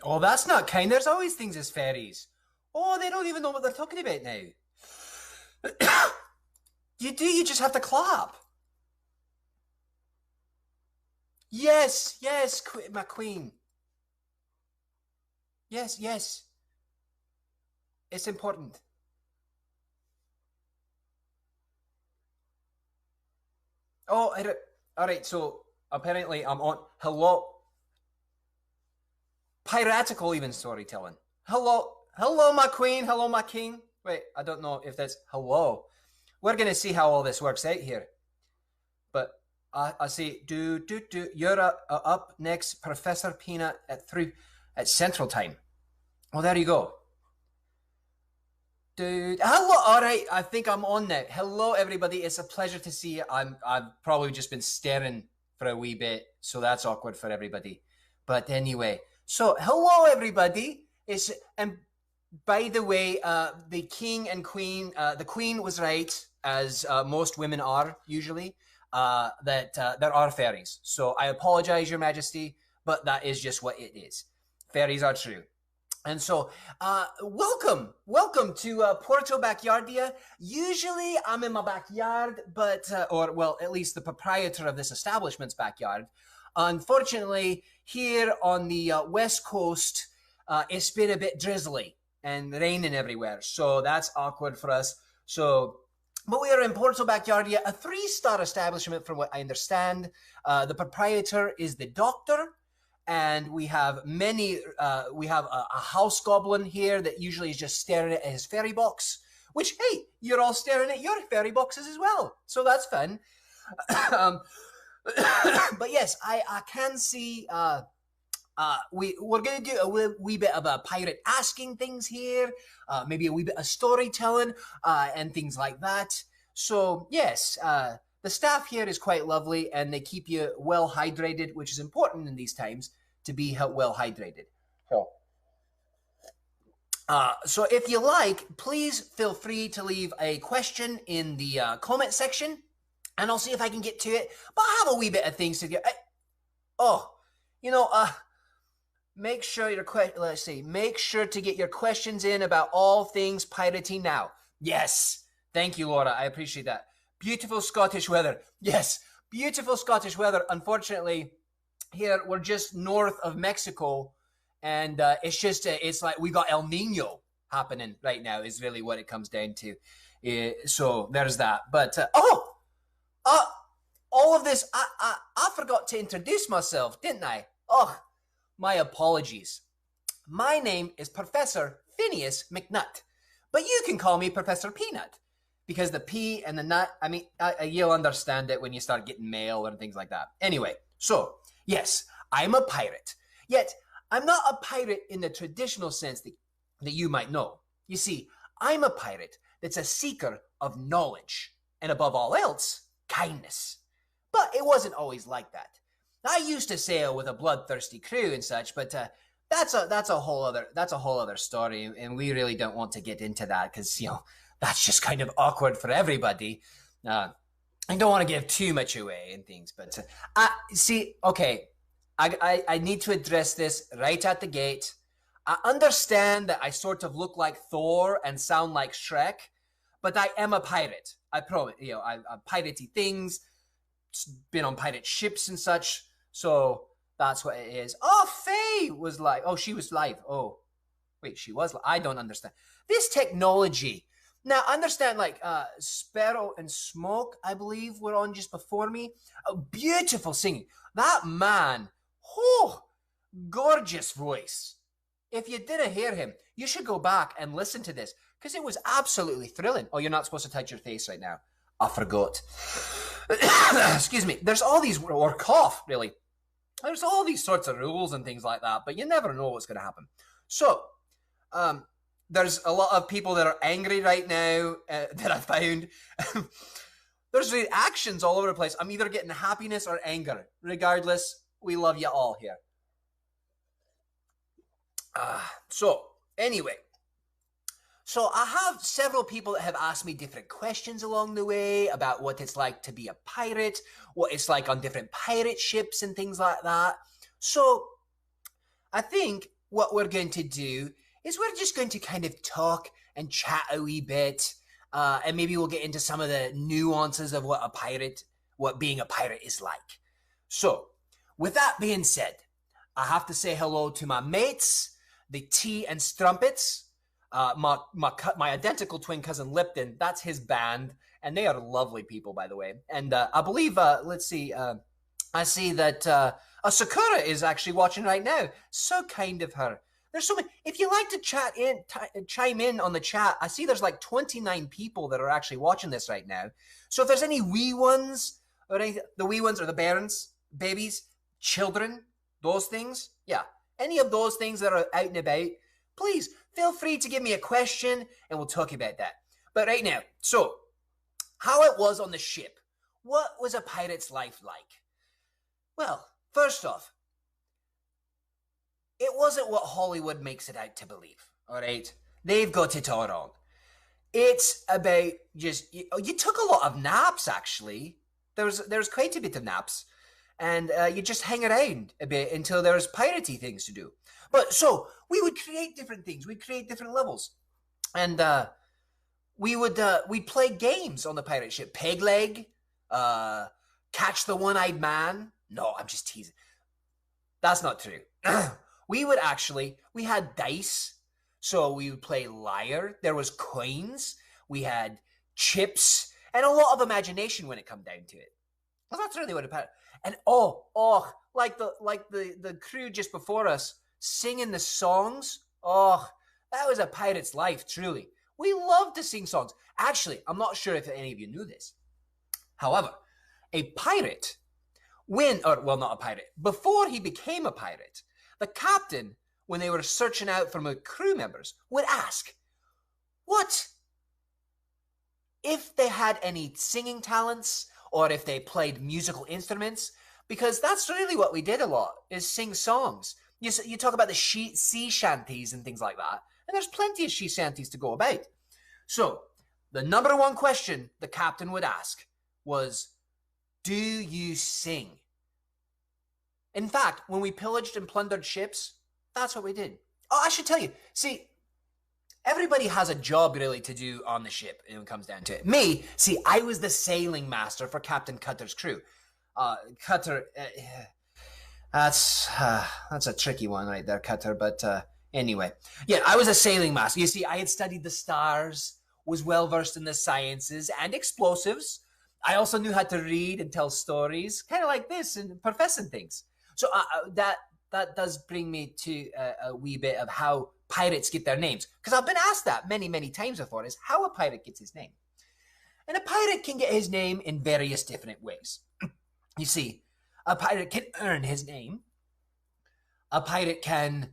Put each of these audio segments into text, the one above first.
Oh, that's not kind. There's always things as fairies. Oh, they don't even know what they're talking about now. You do, you just have to clap. Yes, yes, my queen. Yes, yes. It's important. Oh, all right. So apparently I'm on. Hello, piratical even storytelling. Hello, hello, my queen. Hello, my king. Wait, I don't know if that's hello. We're gonna see how all this works out here. But I see. Do. You're up next, Professor Peanut at 3 at Central Time. Well, there you go. Dude, hello. All right, I think I'm on now. Hello, everybody. It's a pleasure to see you. I've probably just been staring for a wee bit, so that's awkward for everybody. But anyway, so hello, everybody. It's and by the way, the king and queen. The queen was right, as most women are usually. That there are fairies. So I apologize, Your Majesty, but that is just what it is. Fairies are true. And so, welcome to Porto Backyardia. Usually, I'm in my backyard, but or well, at least the proprietor of this establishment's backyard. Unfortunately, here on the West Coast, it's been a bit drizzly and raining everywhere, so that's awkward for us. So, but we are in Porto Backyardia, a three-star establishment, from what I understand. The proprietor is the doctor, and we have many. We have a house goblin here that usually is just staring at his fairy box. Which, hey, you're all staring at your fairy boxes as well, so that's fun. um, but yes, I can see. We're going to do a wee bit of a pirate asking things here, maybe a wee bit of storytelling and things like that. So yes, the staff here is quite lovely, and they keep you well hydrated, which is important in these times to be well hydrated. So, so if you like, please feel free to leave a question in the comment section, and I'll see if I can get to it. But I have a wee bit of things to get. Oh, you know, make sure your let's see. Make sure to get your questions in about all things piratey now. Yes. Thank you, Laura. I appreciate that. Beautiful Scottish weather. Yes. Beautiful Scottish weather. Unfortunately, here we're just north of Mexico, and it's like we got El Nino happening right now is really what it comes down to. So there's that. But uh, all of this, I forgot to introduce myself, didn't I? Oh, my apologies. My name is Professor Phineas McNutt, but you can call me Professor Peanut because the P and the nut, I mean, you'll understand it when you start getting mail and things like that. Anyway, so, yes, I'm a pirate. Yet, I'm not a pirate in the traditional sense that you might know. You see, I'm a pirate that's a seeker of knowledge, and above all else, kindness. But it wasn't always like that. I used to sail with a bloodthirsty crew and such, but that's a whole other story, and we really don't want to get into that because that's just kind of awkward for everybody. I don't want to give too much away and things, but I see. Okay, I need to address this right at the gate. I understand that I sort of look like Thor and sound like Shrek, but I am a pirate. I promise. I piratey things, been on pirate ships and such. So that's what it is. Oh, Faye was live. Oh, she was live. Oh, wait, she was. I don't understand this technology. Now, I understand like Sparrow and Smoke, I believe, were on just before me. Oh, beautiful singing. That man, oh, gorgeous voice. If you didn't hear him, you should go back and listen to this because it was absolutely thrilling. Oh, you're not supposed to touch your face right now. I forgot. Excuse me. There's all these, or cough, really. There's all these sorts of rules and things like that, but you never know what's going to happen. So, there's a lot of people that are angry right now that I found. There's reactions all over the place. I'm either getting happiness or anger. Regardless, we love you all here. So, anyway. So I have several people that have asked me different questions along the way about what it's like to be a pirate, what it's like on different pirate ships and things like that. So I think what we're going to do is we're just going to kind of talk and chat a wee bit, and maybe we'll get into some of the nuances of what being a pirate is like. So, with that being said, I have to say hello to my mates, the Tea and Strumpets, my identical twin cousin Lipton. That's his band, and they are lovely people, by the way. And I believe, let's see, I see that Sakura is actually watching right now. So kind of her. There's so many. If you like to chime in on the chat, I see there's like 29 people that are actually watching this right now. So if there's any wee ones, or the wee ones or the bairns, babies, children, those things, yeah, any of those things that are out and about, please feel free to give me a question and we'll talk about that. But right now, so how it was on the ship. What was a pirate's life like? Well, first off, it wasn't what Hollywood makes it out to believe, all right? They've got it all wrong. It's about just, you took a lot of naps, actually. There's quite a bit of naps. And you just hang around a bit until there's piratey things to do. But so, we would create different things. We'd create different levels. And we'd play games on the pirate ship. Peg leg, catch the one-eyed man. No, I'm just teasing. That's not true. We had dice, so we would play liar. There was coins. We had chips, and a lot of imagination when it come down to it. Well, that's really what a pirate. And like the crew just before us singing the songs. Oh, that was a pirate's life, truly. We love to sing songs. Actually, I'm not sure if any of you knew this. However, a pirate, not a pirate, before he became a pirate, the captain, when they were searching out for crew members, would ask, what if they had any singing talents or if they played musical instruments? Because that's really what we did a lot, is sing songs. You talk about the sea shanties and things like that, and there's plenty of sea shanties to go about. So, the number one question the captain would ask was, do you sing? In fact, when we pillaged and plundered ships, that's what we did. Oh, I should tell you, see, everybody has a job really to do on the ship when it comes down to it. I was the sailing master for Captain Cutter's crew. Cutter, that's a tricky one right there, Cutter, but anyway. Yeah, I was a sailing master. You see, I had studied the stars, was well-versed in the sciences and explosives. I also knew how to read and tell stories, kind of like this, and professing things. So that does bring me to a wee bit of how pirates get their names. Because I've been asked that many, many times before, is how a pirate gets his name. And a pirate can get his name in various different ways. You see, a pirate can earn his name. A pirate can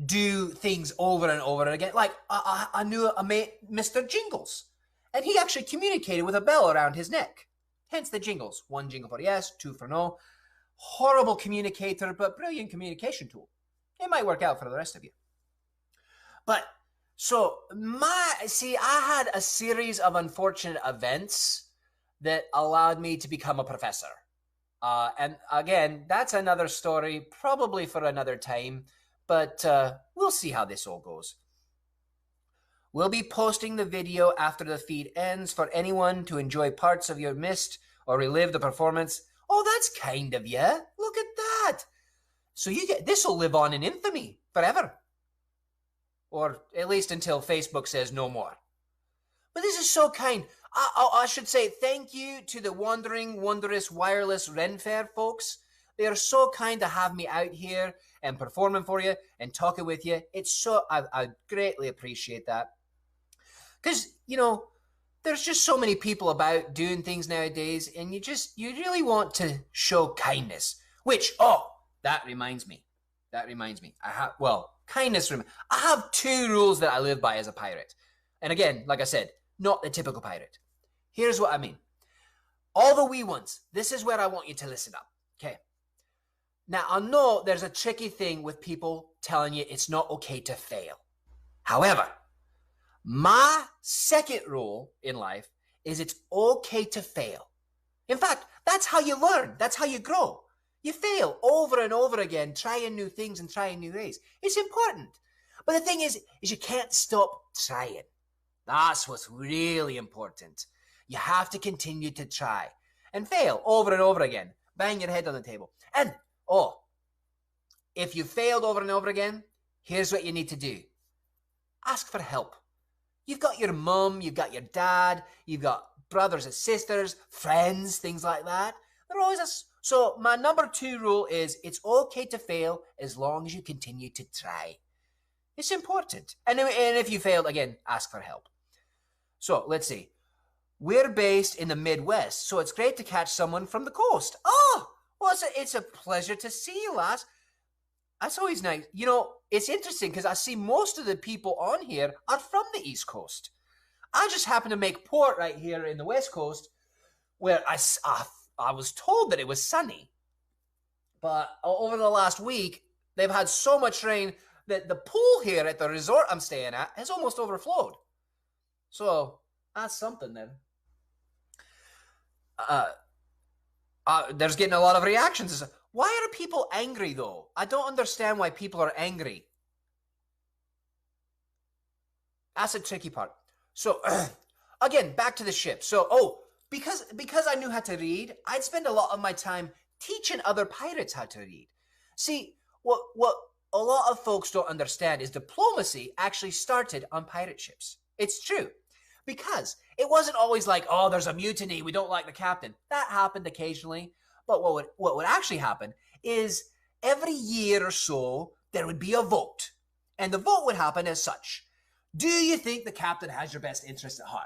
do things over and over again. Like, I knew a mate, Mr. Jingles. And he actually communicated with a bell around his neck. Hence the jingles. 1 jingle for yes, 2 for no. Horrible communicator, but brilliant communication tool. It might work out for the rest of you. But, so, I had a series of unfortunate events that allowed me to become a professor. And again, that's another story, probably for another time, but we'll see how this all goes. We'll be posting the video after the feed ends for anyone to enjoy parts of your missed or relive the performance. Oh, that's kind of you. Look at that. So this will live on in infamy forever. Or at least until Facebook says no more. But this is so kind. I should say thank you to the Wandering Wondrous Wireless Ren Fair folks. They are so kind to have me out here and performing for you and talking with you. I greatly appreciate that. Because, there's just so many people about doing things nowadays, and you really want to show kindness. Which, that reminds me. Kindness. I have 2 rules that I live by as a pirate. And again, like I said, not the typical pirate. Here's what I mean. All the wee ones, this is where I want you to listen up. Okay. Now, I know there's a tricky thing with people telling you it's not okay to fail. However, my second rule in life is it's okay to fail. In fact, that's how you learn. That's how you grow. You fail over and over again, trying new things and trying new ways. It's important. But the thing is you can't stop trying. That's what's really important. You have to continue to try and fail over and over again. Bang your head on the table. And, if you failed over and over again, here's what you need to do. Ask for help. You've got your mum, you've got your dad, you've got brothers and sisters, friends, things like that. They're always So my number 2 rule is it's okay to fail as long as you continue to try. It's important. And if you failed, again, ask for help. So let's see. We're based in the Midwest, so it's great to catch someone from the coast. Oh, well, it's a pleasure to see you, lass. That's always nice. You know, it's interesting because I see most of the people on here are from the East Coast. I just happen to make port right here in the West Coast where I was told that it was sunny. But over the last week, they've had so much rain that the pool here at the resort I'm staying at has almost overflowed. So that's something then. There's getting a lot of reactions. Why are people angry though? I don't understand why people are angry. That's the tricky part. So again, back to the ship. So because I knew how to read, I'd spend a lot of my time teaching other pirates how to read. See, what a lot of folks don't understand is diplomacy actually started on pirate ships. It's true. Because it wasn't always like, oh, there's a mutiny, we don't like the captain. That happened occasionally. But what would actually happen is every year or so, there would be a vote. And the vote would happen as such. Do you think the captain has your best interest at heart?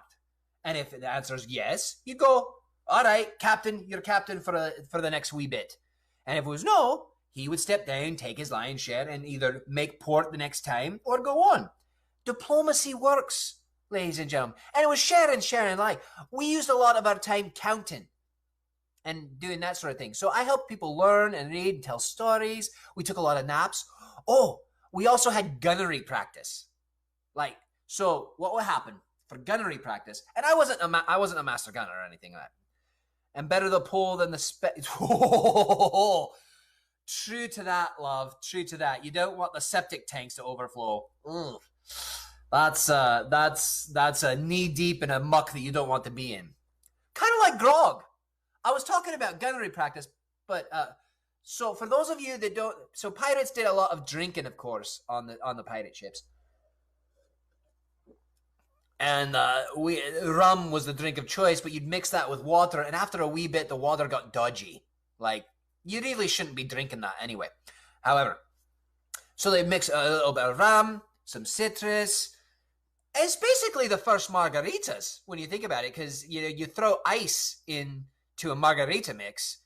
And if the answer is yes, you go, all right, captain, you're captain for the next wee bit. And if it was no, he would step down, take his lion's share, and either make port the next time or go on. Diplomacy works, ladies and gentlemen. And it was share and like. We used a lot of our time counting and doing that sort of thing. So I helped people learn and read and tell stories. We took a lot of naps. Oh, we also had gunnery practice. So what would happen for gunnery practice? And I wasn't a master gunner or anything like that. And better the pole than the True to that, love. True to that. You don't want the septic tanks to overflow. Ugh. That's a knee deep in a muck that you don't want to be in. Kind of like grog. I was talking about gunnery practice, but so for those of you that don't, so pirates did a lot of drinking, of course, on the pirate ships, and rum was the drink of choice. But you'd mix that with water, and after a wee bit, the water got dodgy. Like you really shouldn't be drinking that anyway. However, so they mix a little bit of rum, some citrus. It's basically the first margaritas when you think about it, because you throw ice into a margarita mix,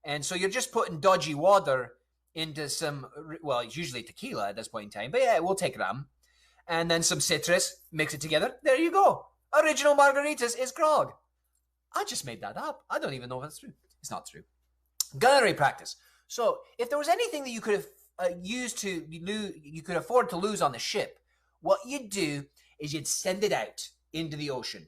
and so you're just putting dodgy water into some, well, it's usually tequila at this point in time, but yeah, we'll take rum, and then some citrus, mix it together. There you go. Original margaritas is grog. I just made that up. I don't even know if it's true. It's not true. Gunnery practice. So if there was anything that you could have you could afford to lose on the ship, what you'd do is you'd send it out into the ocean,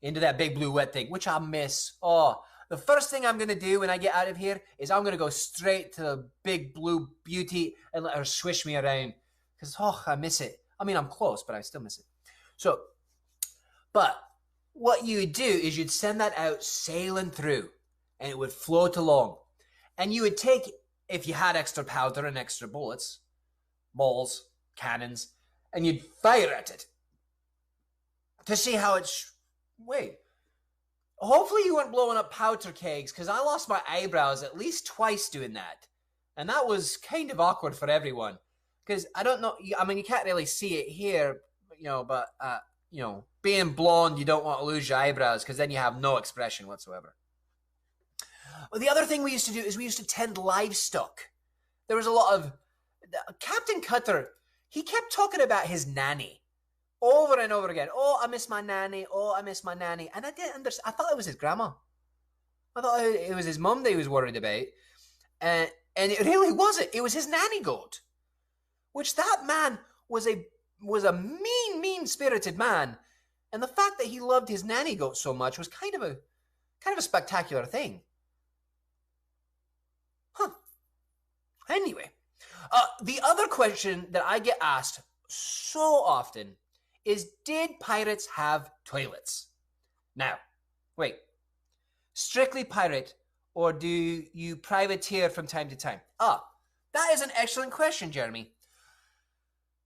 into that big blue wet thing, which I miss. Oh, the first thing I'm going to do when I get out of here is I'm going to go straight to the big blue beauty and let her swish me around. Because, I miss it. I mean, I'm close, but I still miss it. So, but what you would do is you'd send that out sailing through, and it would float along. And you would take, if you had extra powder and extra bullets, balls, cannons, and you'd fire at it to see how it's... Wait. Hopefully you weren't blowing up powder kegs, because I lost my eyebrows at least twice doing that. And that was kind of awkward for everyone. Because I don't know... I mean, you can't really see it here, but, being blonde, you don't want to lose your eyebrows, because then you have no expression whatsoever. Well, the other thing we used to do is we used to tend livestock. There was a lot of... Captain Cutter, he kept talking about his nanny over and over again. Oh, I miss my nanny. Oh, I miss my nanny. And I didn't understand. I thought it was his grandma. I thought it was his mum that he was worried about. And it really wasn't. It was his nanny goat. Which that man was a mean-spirited man. And the fact that he loved his nanny goat so much was kind of a spectacular thing. Huh. Anyway, the other question that I get asked so often is, did pirates have toilets? Now, wait, strictly pirate, or do you privateer from time to time? That is an excellent question, Jeremy.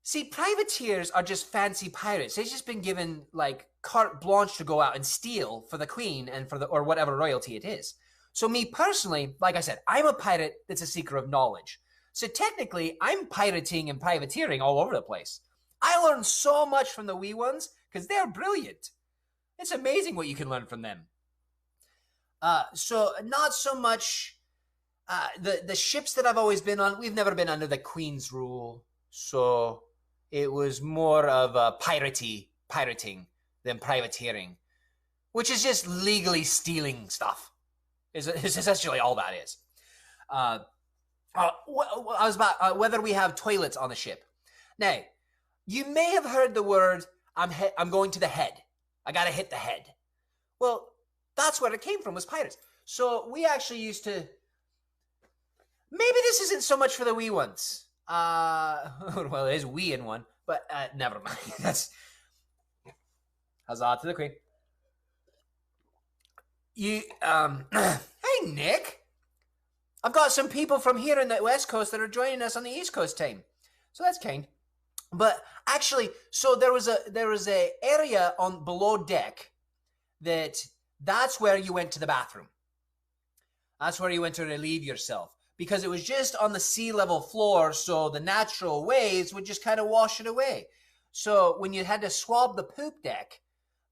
See, privateers are just fancy pirates. They've just been given like carte blanche to go out and steal for the queen and for the or whatever royalty it is. So me personally, like I said, I'm a pirate that's a seeker of knowledge. So technically, I'm pirating and privateering all over the place. I learned so much from the wee ones because they're brilliant. It's amazing what you can learn from them. So not so much the ships that I've always been on. We've never been under the Queen's rule, so it was more of pirating than privateering, which is just legally stealing stuff. Is essentially all that is. I was about whether we have toilets on the ship. Now, you may have heard the word, I'm going to the head. I got to hit the head. Well, that's where it came from, was pirates. So we actually used to... Maybe this isn't so much for the wee ones. Well, it is wee in one, but never mind. That's... Huzzah to the queen. Hey, Nick. I've got some people from here in the West Coast that are joining us on the East Coast time. So that's kind. But actually, so there was a area on below deck that's where you went to the bathroom. That's where you went to relieve yourself. Because it was just on the sea level floor, so the natural waves would just kind of wash it away. So when you had to swab the poop deck,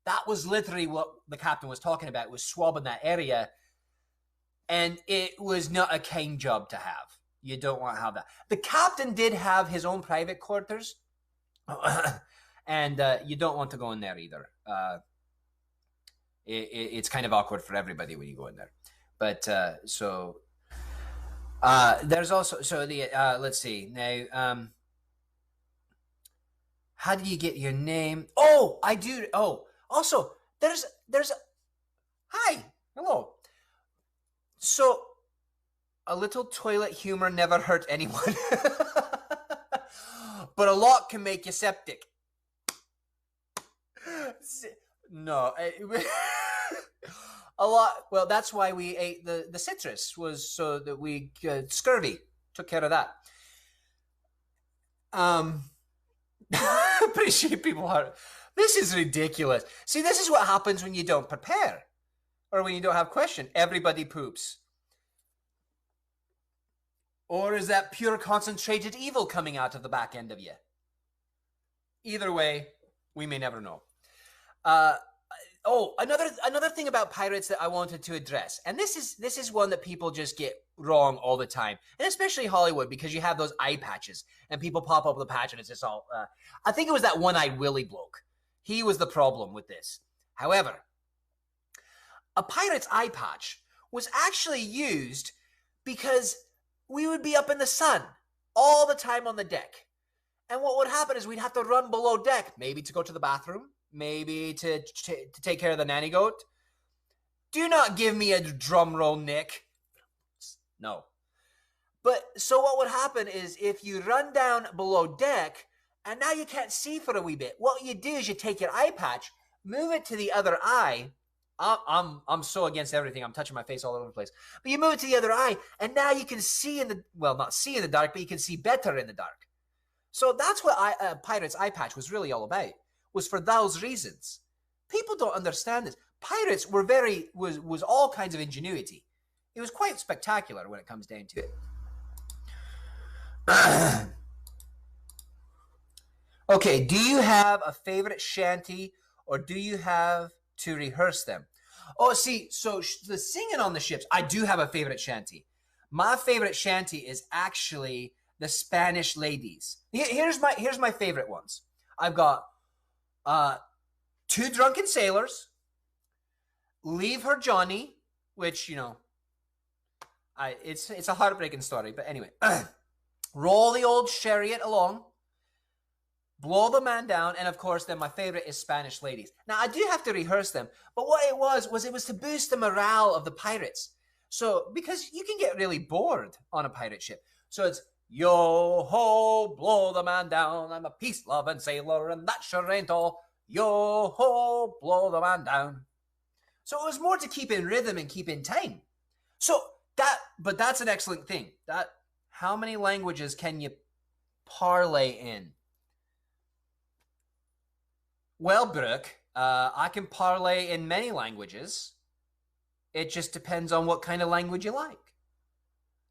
that was literally what the captain was talking about, was swabbing that area. And it was not a kind job to have. You don't want to have that. The captain did have his own private quarters. And you don't want to go in there either. It's kind of awkward for everybody when you go in there. But there's also, so the, let's see. Now, how did you get your name? Oh, I do. Oh, also, there's hi, hello. So, a little toilet humor never hurt anyone. But a lot can make you septic. No. A lot. Well, that's why we ate the citrus, was so that we scurvy. Took care of that. Appreciate people are. This is ridiculous. See, this is what happens when you don't prepare. Or when you don't have question. Everybody poops. Or is that pure concentrated evil coming out of the back end of you? Either way, we may never know. Another thing about pirates that I wanted to address, and this is one that people just get wrong all the time, and especially Hollywood, because you have those eye patches, and people pop up with a patch, and it's just all... I think it was that one-eyed Willy bloke. He was the problem with this. However, a pirate's eye patch was actually used because we would be up in the sun all the time on the deck. And what would happen is we'd have to run below deck, maybe to go to the bathroom, maybe to take care of the nanny goat. Do not give me a drum roll, Nick. No. But so what would happen is if you run down below deck and now you can't see for a wee bit, what you do is you take your eye patch, move it to the other eye. I'm so against everything. I'm touching my face all over the place. But you move it to the other eye, and now you can see in the, well, not see in the dark, but you can see better in the dark. So that's what Pirate's eye patch was really all about, was for those reasons. People don't understand this. Pirates were was all kinds of ingenuity. It was quite spectacular when it comes down to it. Okay, do you have a favorite shanty, or do you have to rehearse them? Oh, see, so the singing on the ships, I do have a favorite shanty. My favorite shanty is actually the Spanish ladies. Here's my favorite ones. I've got Two Drunken Sailors, Leave Her Johnny, which, you know, it's a heartbreaking story, but anyway. Roll the Old Chariot Along, Blow the Man Down, and of course, then my favorite is Spanish Ladies. Now, I do have to rehearse them, but what it was to boost the morale of the pirates. So, because you can get really bored on a pirate ship. So it's yo ho, blow the man down. I'm a peace loving sailor, and that sure ain't all. Yo ho, blow the man down. So it was more to keep in rhythm and keep in time. But that's an excellent thing. How many languages can you parlay in? Well, Brooke, I can parlay in many languages. It just depends on what kind of language you like.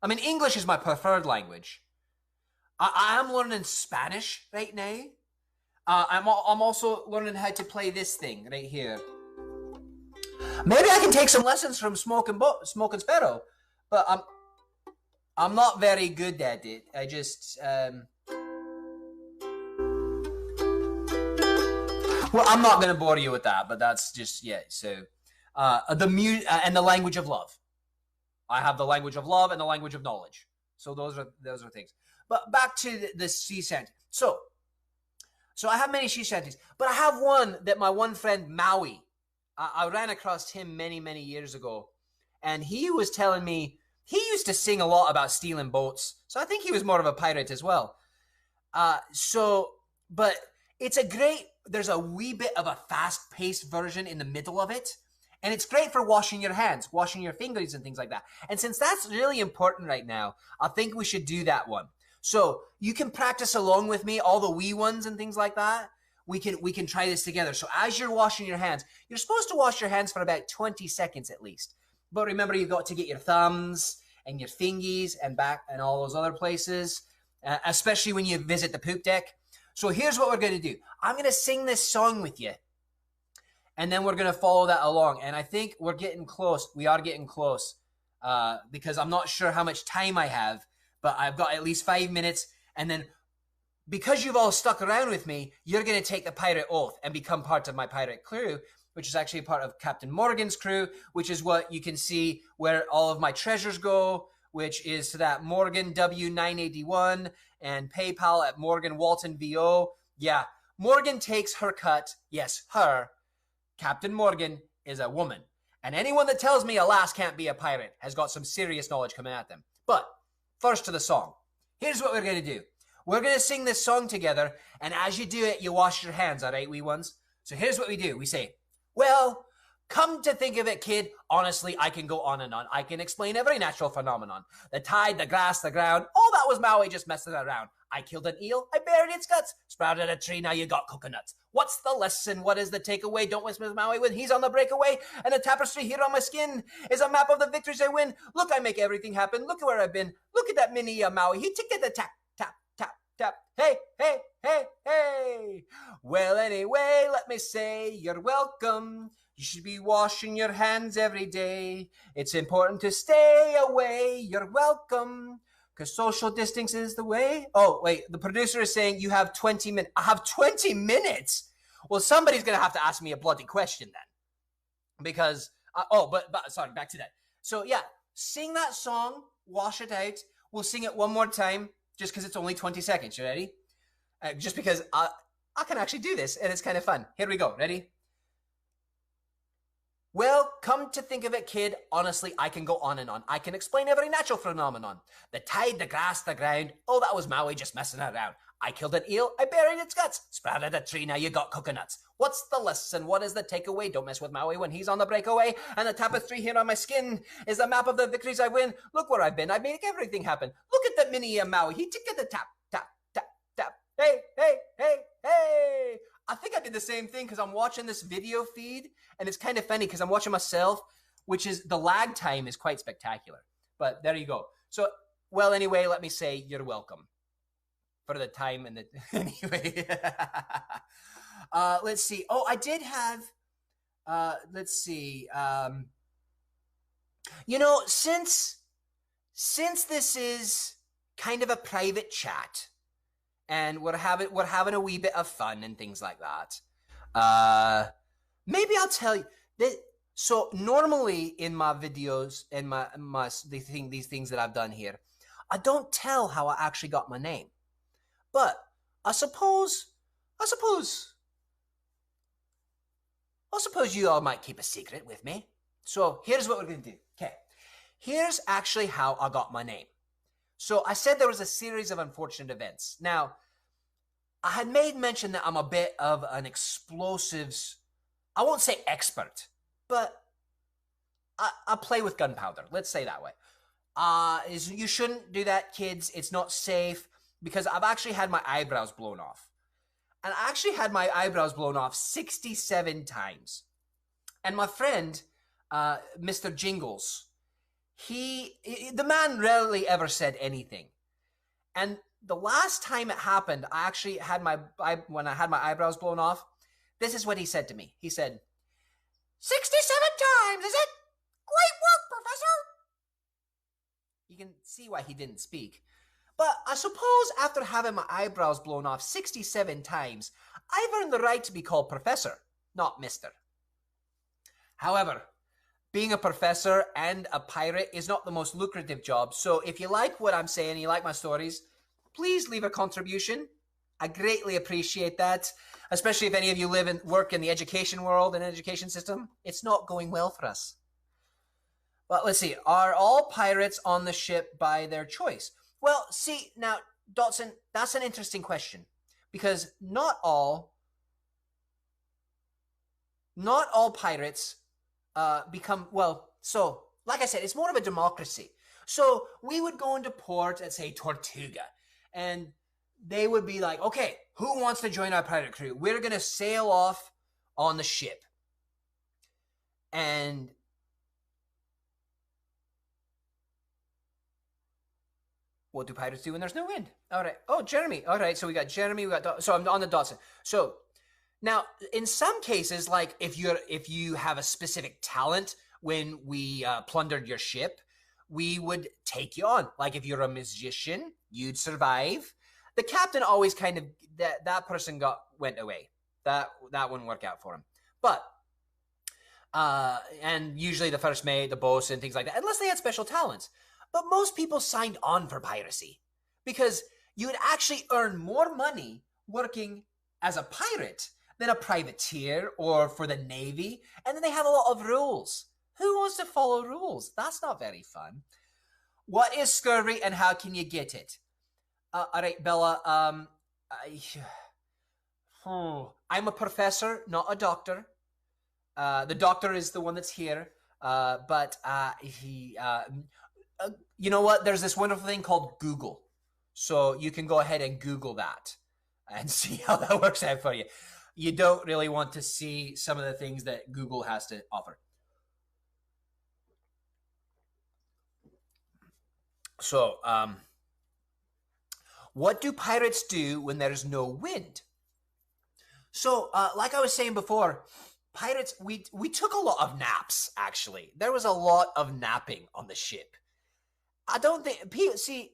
I mean, English is my preferred language. I am learning Spanish right now. I'm also learning how to play this thing right here. Maybe I can take some lessons from Smoking Sparrow, but I'm not very good at it. I just well, I'm not going to bore you with that, but that's just So and the language of love. I have the language of love and the language of knowledge. So those are things. But back to the sea shanty. So I have many sea shanties, but I have one that my one friend Maui. I ran across him many, many years ago, and he was telling me he used to sing a lot about stealing boats. So I think he was more of a pirate as well. But there's a wee bit of a fast-paced version in the middle of it, and it's great for washing your hands, washing your fingers and things like that. And since that's really important right now, I think we should do that one. So you can practice along with me, all the wee ones and things like that. We can try this together. So as you're washing your hands, you're supposed to wash your hands for about 20 seconds at least. But remember, you've got to get your thumbs and your fingies and back and all those other places, especially when you visit the poop deck. So here's what we're going to do. I'm going to sing this song with you, and then we're going to follow that along. And I think we're getting close. We are getting close because I'm not sure how much time I have, but I've got at least 5 minutes, and then because you've all stuck around with me, you're going to take the pirate oath and become part of my pirate crew, which is actually part of Captain Morgan's crew, which is what you can see where all of my treasures go, which is to that Morgan W981 and PayPal at Morgan Walton VO. Yeah, Morgan takes her cut. Yes, her. Captain Morgan is a woman. And anyone that tells me a lass can't be a pirate has got some serious knowledge coming at them. But first to the song. Here's what we're going to do. We're going to sing this song together, and as you do it, you wash your hands, all right, wee ones? So here's what we do. We say, well, come to think of it, kid, honestly, I can go on and on. I can explain every natural phenomenon. The tide, the grass, the ground, all that was Maui just messing around. I killed an eel, I buried its guts, sprouted a tree, now you got coconuts. What's the lesson? What is the takeaway? Don't miss Maui when he's on the breakaway. And the tapestry here on my skin is a map of the victories I win. Look, I make everything happen. Look at where I've been. Look at that mini Maui. He ticked at the tap. Tap. Hey, hey, hey, hey. Well, anyway, let me say you're welcome. You should be washing your hands every day. It's important to stay away. You're welcome. Because social distance is the way. Oh, wait, the producer is saying you have 20 minutes. I have 20 minutes? Well, somebody's going to have to ask me a bloody question then. Because, but sorry, back to that. So, yeah, sing that song, wash it out. We'll sing it one more time. Just because it's only 20 seconds. You ready? Just because I can actually do this, and it's kind of fun. Here we go. Ready? Well, come to think of it, kid, honestly, I can go on and on. I can explain every natural phenomenon. The tide, the grass, the ground. Oh, that was Maui just messing around. I killed an eel, I buried its guts. Sprouted a tree, now you got coconuts. What's the lesson? What is the takeaway? Don't mess with Maui when he's on the breakaway. And the tapestry here on my skin is the map of the victories I win. Look where I've been. I make everything happen. Look at the mini Maui. He ticked at the tap. Hey, hey, hey, hey. I think I did the same thing because I'm watching this video feed, and it's kind of funny because I'm watching myself, which is the lag time is quite spectacular. But there you go. So, well, anyway, let me say you're welcome. For the time and the anyway. Let's see. Oh, I did have. Let's see. Since this is kind of a private chat, and we're having a wee bit of fun and things like that. Maybe I'll tell you that. So normally in my videos and these things that I've done here, I don't tell how I actually got my name. But I suppose you all might keep a secret with me. So here's what we're going to do. Okay. Here's actually how I got my name. So I said there was a series of unfortunate events. Now, I had made mention that I'm a bit of an explosives, I won't say expert, but I play with gunpowder. Let's say that way. You shouldn't do that, kids. It's not safe because I've actually had my eyebrows blown off. And I actually had my eyebrows blown off 67 times. And my friend, Mr. Jingles, the man rarely ever said anything. And the last time it happened, I actually had when I had my eyebrows blown off, this is what he said to me. He said, 67 times, is it? Great work, Professor. You can see why he didn't speak. But I suppose after having my eyebrows blown off 67 times, I've earned the right to be called Professor, not Mister. However, being a professor and a pirate is not the most lucrative job, so if you like what I'm saying, you like my stories, please leave a contribution. I greatly appreciate that, especially if any of you live and work in the education world and education system. It's not going well for us. But let's see, are all pirates on the ship by their choice? Well, see, now, Dotson, that's an interesting question, because not all pirates become, well, so, like I said, it's more of a democracy. So we would go into port at, say, Tortuga, and they would be like, okay, who wants to join our pirate crew? We're going to sail off on the ship. And what do pirates do when there's no wind? All right. Oh, Jeremy. All right. So we got Jeremy. So I'm on the Dotson. So now, in some cases, like if you have a specific talent, when we plundered your ship, we would take you on. Like if you're a musician, you'd survive. The captain always kind of that person went away. That wouldn't work out for him. But and usually the first mate, the bosun, things like that, unless they had special talents. But most people signed on for piracy because you would actually earn more money working as a pirate than a privateer or for the Navy. And then they have a lot of rules. Who wants to follow rules? That's not very fun. What is scurvy and how can you get it? All right, Bella. I'm a professor, not a doctor. The doctor is the one that's here. You know what? There's this wonderful thing called Google. So you can go ahead and Google that and see how that works out for you. You don't really want to see some of the things that Google has to offer. So, what do pirates do when there's no wind? So, like I was saying before, pirates, we took a lot of naps, actually. There was a lot of napping on the ship. I don't think, see,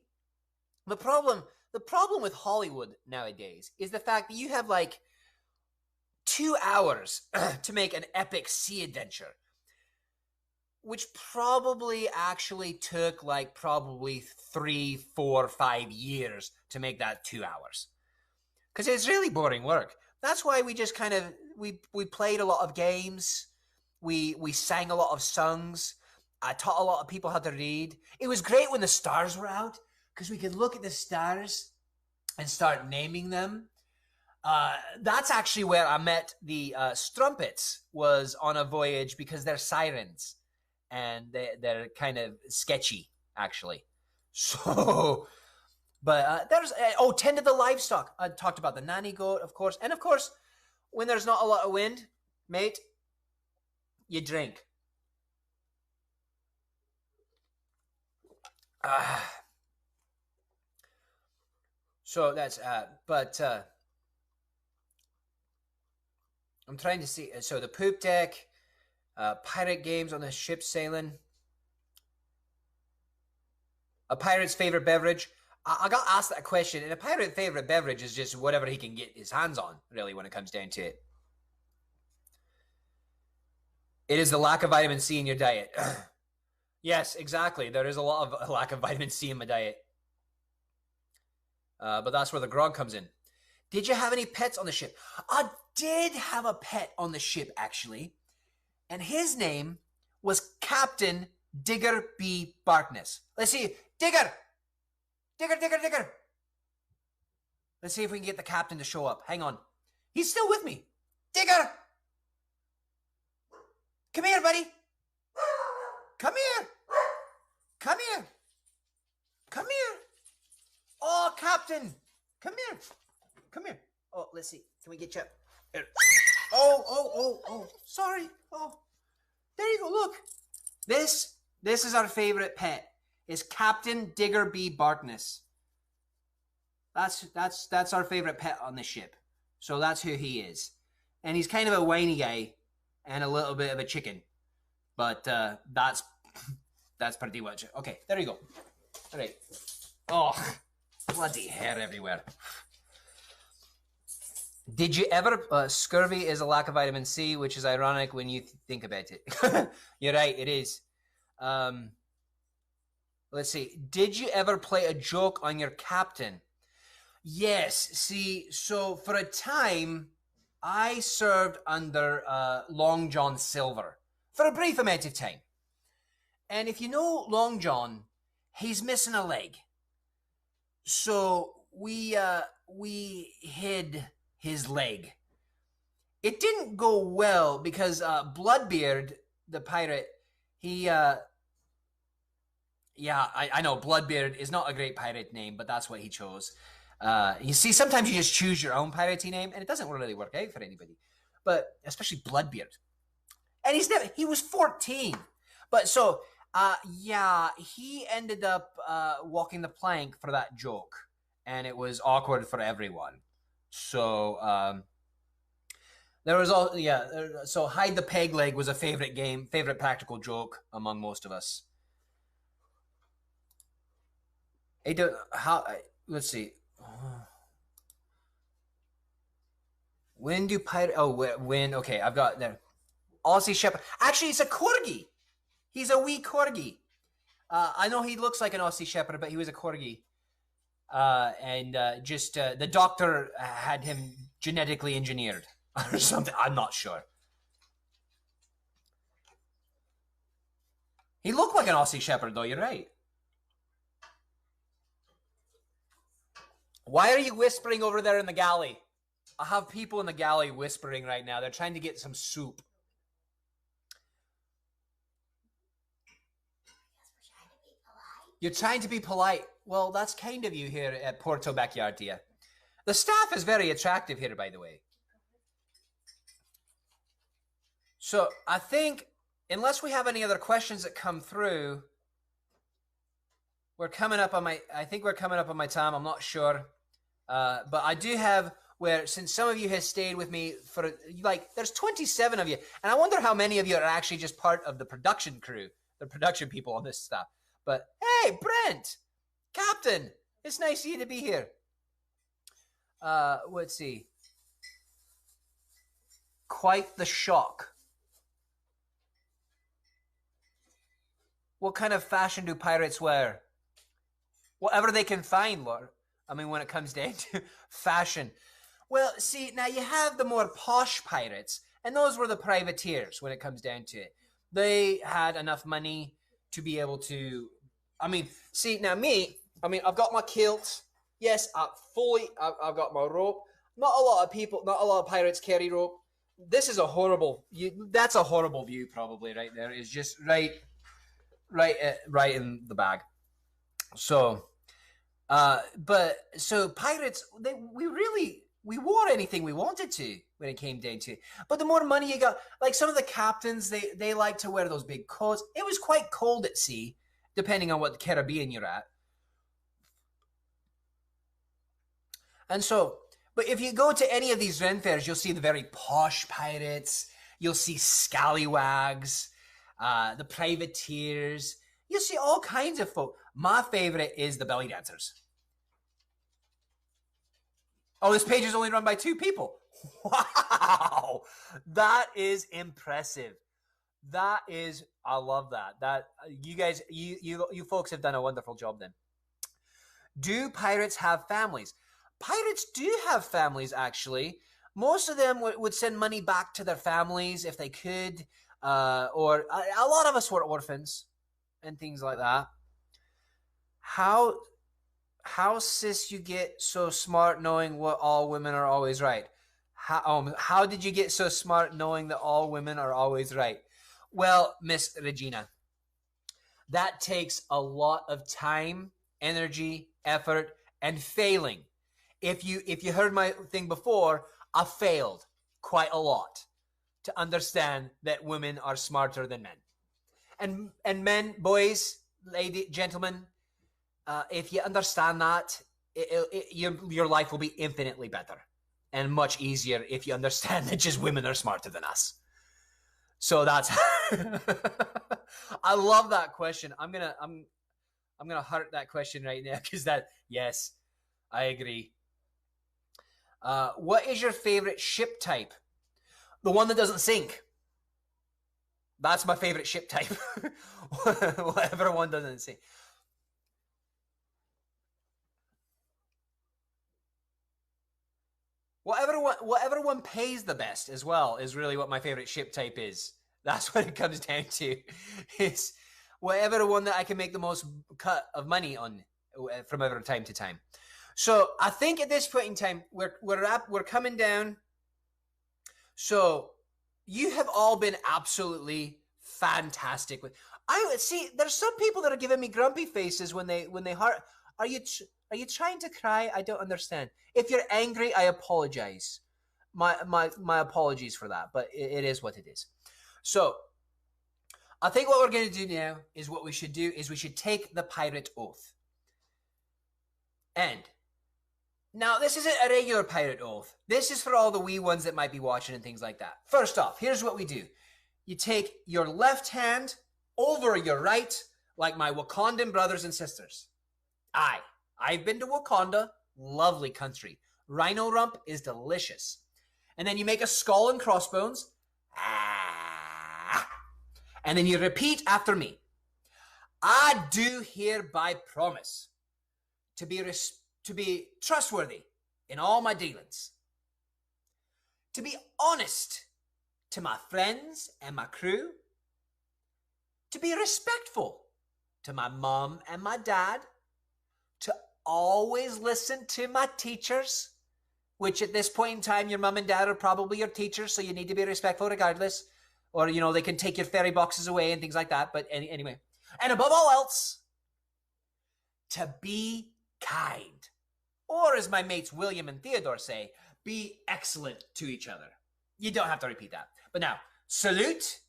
the problem with Hollywood nowadays is the fact that you have like 2 hours to make an epic sea adventure, which probably actually took like probably 3, 4, 5 years to make that 2 hours. Because it's really boring work. That's why we just kind of, we played a lot of games. We sang a lot of songs. I taught a lot of people how to read. It was great when the stars were out because we could look at the stars and start naming them. That's actually where I met the strumpets, was on a voyage because they're sirens and they're kind of sketchy, actually. So, but there's, tend to the livestock. I talked about the nanny goat, of course. And of course, when there's not a lot of wind, mate, you drink. So that's, I'm trying to see. So the poop deck, pirate games on the ship sailing. A pirate's favorite beverage. I got asked that question, and a pirate's favorite beverage is just whatever he can get his hands on, really, when it comes down to it. It is the lack of vitamin C in your diet. Yes, exactly. There is a lot of lack of vitamin C in my diet. But that's where the grog comes in. Did you have any pets on the ship? I did have a pet on the ship, actually. And his name was Captain Digger B. Barkness. Let's see. Digger! Digger, Digger, Digger. Let's see if we can get the captain to show up. Hang on. He's still with me. Digger! Come here, buddy. Come here. Come here. Come here. Oh, Captain. Come here. Come here. Oh, let's see. Can we get you up? Here. Oh. Sorry. Oh, there you go. Look. This is our favorite pet. It's Captain Digger B. Bartness. That's our favorite pet on the ship. So that's who he is. And he's kind of a whiny guy and a little bit of a chicken. But that's pretty much it. Okay, there you go. All right. Oh, bloody hair everywhere. Did you ever... scurvy is a lack of vitamin C, which is ironic when you think about it. You're right, it is. Let's see. Did you ever play a joke on your captain? Yes. See, so for a time, I served under Long John Silver for a brief amount of time. And if you know Long John, he's missing a leg. So we hid his leg. It didn't go well because Bloodbeard, the pirate, he... yeah, I know Bloodbeard is not a great pirate name, but that's what he chose. You see, sometimes you just choose your own piratey name, and it doesn't really work out for anybody. But especially Bloodbeard. And he was 14. But so, yeah, he ended up walking the plank for that joke. And it was awkward for everyone. So, there was all, yeah, so hide the peg leg was a favorite practical joke among most of us. Let's see. When do pirate... Oh, when... Okay, I've got there. Aussie Shepherd. Actually, it's a corgi. He's a wee corgi. I know he looks like an Aussie Shepherd, but he was a corgi. The doctor had him genetically engineered or something. I'm not sure. He looked like an Aussie Shepherd, though. You're right. Why are you whispering over there in the galley? I have people in the galley whispering right now. They're trying to get some soup. You're trying to be polite. Well, that's kind of you here at Porto Backyardia. The staff is very attractive here, by the way. So I think, unless we have any other questions that come through, we're coming up on my... I think we're coming up on my time. I'm not sure. But I do have... since some of you have stayed with me for, there's 27 of you. And I wonder how many of you are actually just part of the production crew, the production people on this stuff. But, hey, Brent, Captain, it's nice of you to be here. Let's see. Quite the shock. What kind of fashion do pirates wear? Whatever they can find, Lord. I mean, when it comes down to fashion. Well, see, now you have the more posh pirates, and those were the privateers when it comes down to it. They had enough money to be able to... I mean, see, now me, I've got my kilt. Yes, I've got my rope. Not a lot of pirates carry rope. This is a horrible... that's a horrible view, probably, right there. It's just right in the bag. So... so pirates, we wore anything we wanted to when it came down to it. But the more money you got, like some of the captains, they like to wear those big coats. It was quite cold at sea, depending on what Caribbean you're at. And so, but if you go to any of these Ren fairs, you'll see the very posh pirates. You'll see scallywags, the privateers. You'll see all kinds of folk. My favorite is the belly dancers. Oh, this page is only run by 2 people. Wow. That is impressive. I love that. You guys, you folks have done a wonderful job then. Do pirates have families? Pirates do have families, actually. Most of them would send money back to their families if they could. Or a lot of us were orphans and things like that. How how sis you get so smart knowing what all women are always right? How did you get so smart knowing that all women are always right? Well, Miss Regina, that takes a lot of time, energy, effort, and failing. If you heard my thing before, I failed quite a lot to understand that women are smarter than men. And men, boys, lady, gentlemen, if you understand that, your life will be infinitely better and much easier if you understand that just women are smarter than us. So that's I love that question. I'm gonna heart that question right now because that, yes, I agree. What is your favorite ship type? The one that doesn't sink. That's my favorite ship type. Whatever one doesn't sink. Whatever one pays the best as well is really what my favorite ship type is. That's what it comes down to. It's whatever one that I can make the most cut of money on from time to time. So I think at this point in time we're coming down. So you have all been absolutely fantastic. I see. There's some people that are giving me grumpy faces when they heart. Are you are you trying to cry? I don't understand. If you're angry, I apologize. My apologies for that. But it is what it is. So I think what we're going to do now is what we should do is we should take the pirate oath. And now, this isn't a regular pirate oath. This is for all the wee ones that might be watching and things like that. First off, here's what we do. You take your left hand over your right, like my Wakandan brothers and sisters. I've been to Wakanda, lovely country. Rhino rump is delicious. And then you make a skull and crossbones. And then you repeat after me. I do hereby promise to be trustworthy in all my dealings, to be honest to my friends and my crew, to be respectful to my mom and my dad, to always listen to my teachers, which at this point in time, your mom and dad are probably your teachers, so you need to be respectful regardless, or, you know, they can take your ferry boxes away and things like that, but anyway. And above all else, to be kind. Or as my mates William and Theodore say, be excellent to each other. You don't have to repeat that. But now, salute.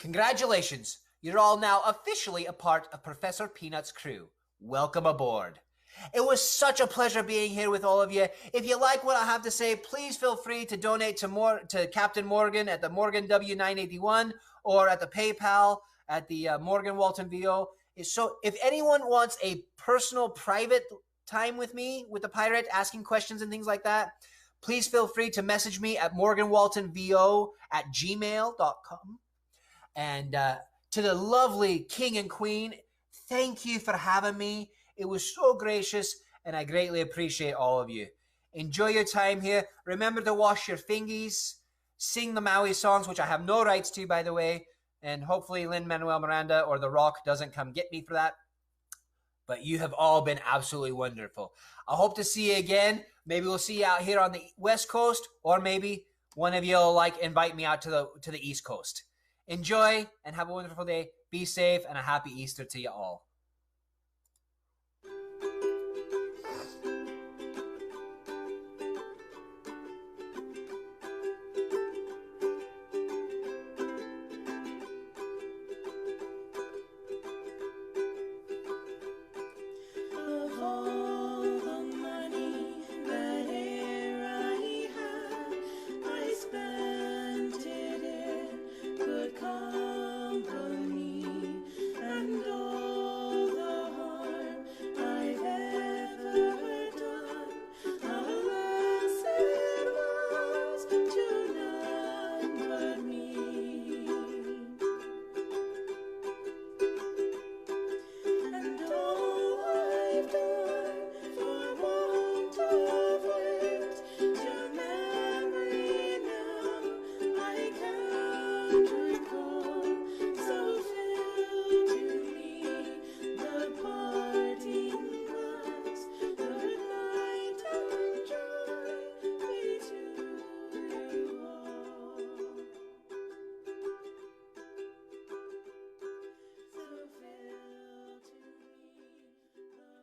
Congratulations. You're all now officially a part of Professor Peanut's crew. Welcome aboard. It was such a pleasure being here with all of you. If you like what I have to say, please feel free to donate to Captain Morgan at the Morgan W981 or at the PayPal at the Morgan Walton VO. So if anyone wants a personal, private time with me, with the pirate, asking questions and things like that, please feel free to message me at morganwaltonvo@gmail.com. And to the lovely king and queen, thank you for having me. It was so gracious, and I greatly appreciate all of you. Enjoy your time here. Remember to wash your fingies, sing the Maui songs, which I have no rights to, by the way. And hopefully Lin-Manuel Miranda or The Rock doesn't come get me for that. But you have all been absolutely wonderful. I hope to see you again. Maybe we'll see you out here on the West Coast, or maybe one of you will invite me out to the East Coast. Enjoy and have a wonderful day. Be safe and a happy Easter to you all.